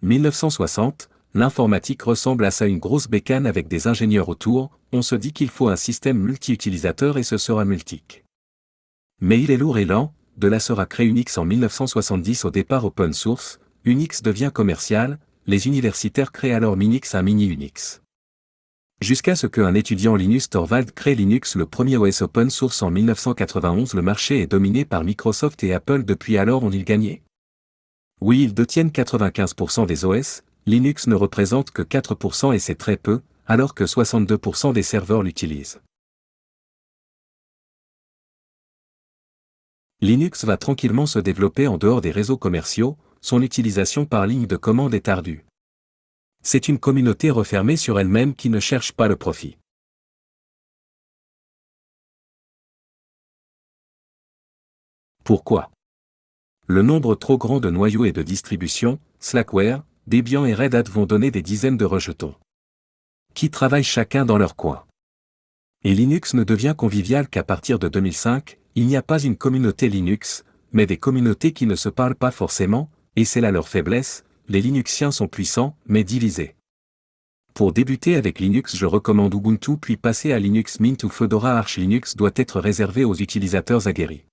1960, l'informatique ressemble à ça, une grosse bécane avec des ingénieurs autour, on se dit qu'il faut un système multi-utilisateur et ce sera multique. Mais il est lourd et lent, de là sera créé Unix en 1970 au départ open source, Unix devient commercial, les universitaires créent alors Minix, un mini-Unix. Jusqu'à ce qu'un étudiant Linus Torvald crée Linux, le premier OS open source en 1991. Le marché est dominé par Microsoft et Apple. Depuis alors, ont-ils gagné? Oui, ils détiennent 95% des OS, Linux ne représente que 4% et c'est très peu, alors que 62% des serveurs l'utilisent. Linux va tranquillement se développer en dehors des réseaux commerciaux, son utilisation par ligne de commande est ardue. C'est une communauté refermée sur elle-même qui ne cherche pas le profit. Pourquoi? Le nombre trop grand de noyaux et de distributions, Slackware, Debian et Red Hat vont donner des dizaines de rejetons, qui travaillent chacun dans leur coin. Et Linux ne devient convivial qu'à partir de 2005, il n'y a pas une communauté Linux, mais des communautés qui ne se parlent pas forcément, et c'est là leur faiblesse, les Linuxiens sont puissants, mais divisés. Pour débuter avec Linux, je recommande Ubuntu puis passer à Linux Mint ou Fedora. Arch Linux doit être réservé aux utilisateurs aguerris.